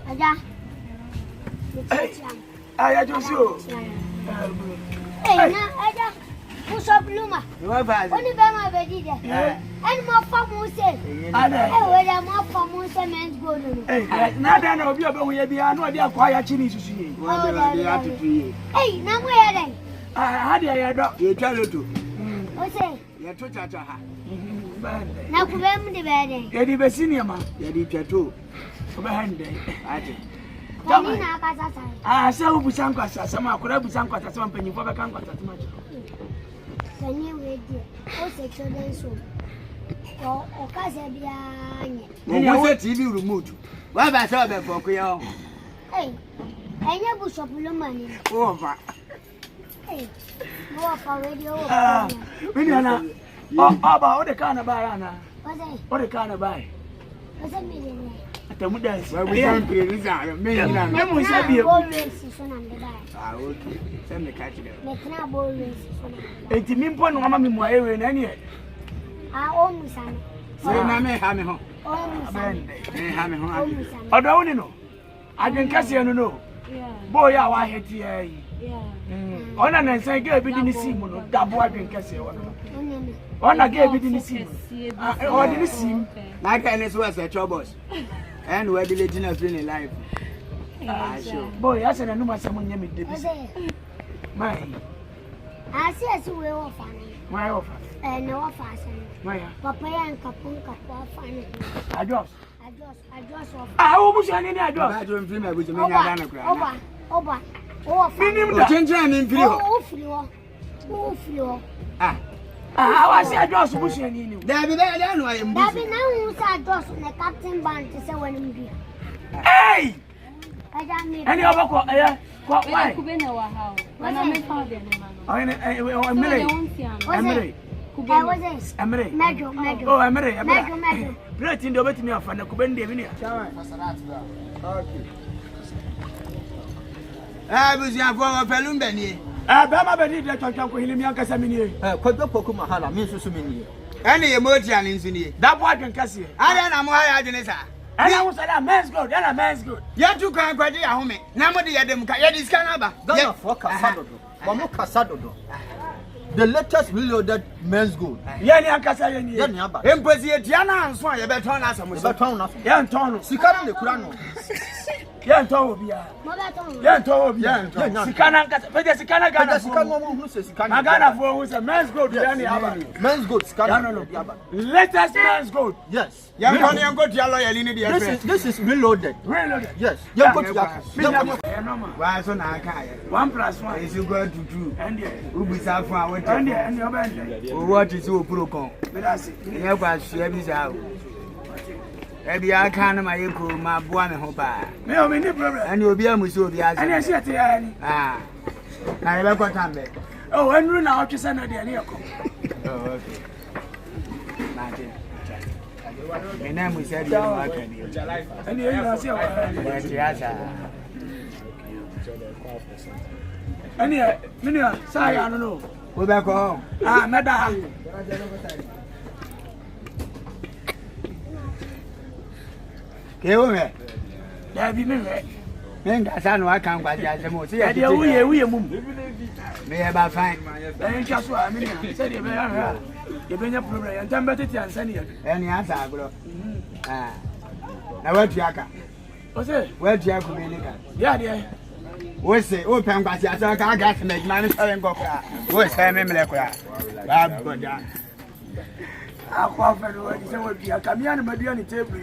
Aja. I just you. Hey, na aja. Musa bluma. No bad. Only by my bedi there. And more for Musa. Whether more for Musa men's gold. Hey, now then I'll be able to be a no idea quiet chinese to see. Hey, now where then? I had a dog. You tell it to. What's it? You're too chacha. Now, put them the bed. You're the senior man. You're the two. Behind them. I think. Ah, so we sang us some could have some quite some penny for the can't as much. Can you read it? Children's room. Or Casabia. What's the TV removed? What about that for Creole? Hey, I never shop money. Over. Hey, more for radio. Oh, about the kind of buy, Anna. What the kind of buy? What's a millionaire? At the Mudas, where we don't pay this out of me. Okay, send the catch it. Make no boys. 80 million Mamma Moire in any. I almost am. So, I may have me home. I don't know. I can catch you, no. Boy, I hate you. On and say, give it in the sea, double I can catch you. On I gave it in the sea. Or did it seem like any was a troubles? And where the legend has been alive. Boy, I said, I know my someone named Debbie. My, I see as we were funny. my offer. And no fashion. My Papa and Kapunka for funny. I just. I almost any idea. I don't dream I was a man. Over. Oh, change in video. Oh, I say I just push any. There be there, I am. That be now who said just on the captain band to say when I'm here. Hey! I don't need any other call. Why? Emery. Oh, Emery. Great in the way to me of an Kubendi. I was your former Pelumbani. Bama Benny, that I can call him Yankasamini. Quadruple Mahala means to me. Any emotion in Sini. That boy can Cassie. I don't know why I didn't say. And I was a man's good, and a man's good. You two can't quite a home. Nobody had them. Yadis Canaba. Don't for Casado. One Casado. The latest reloaded men's good. Yani Casani. Impossible Tiana and Swan, you better on us. Yan Tono. Sikana the Kurano. Yan Tobia. Yan Tobia. Sikana, but the Sikana Magana for who's a man's good. Men's good. Latest man's good. Yes. Young Tony and good yellow. This is reloaded. Reloaded. Yes. Young good. Why so now? 1+1 is equal to 2. And Ubi Safa. And your band. What is your protocol? But I see. You have to out. Maybe I can't my echo, my boy, Hopa. No, no problem. And you'll be a Musubi as I said. Ah, I never got time back. Oh, and run out to send a dear. Oh, okay. My name is Eddie. And you sorry, I don't know. Go back home. Ah, madam. Okay, there be me. Then that's how I can't quite judge the most. Yeah, we may have fine. Then just what I mean, said you been a problem and done better than send you. Any answer, bro. Ah, now what Yaka? What's it? Where's Yaku? Yeah, we say, oh, Pangas, I can't make money selling go. What's her name? I'll call for the way you say, what you are coming on the table.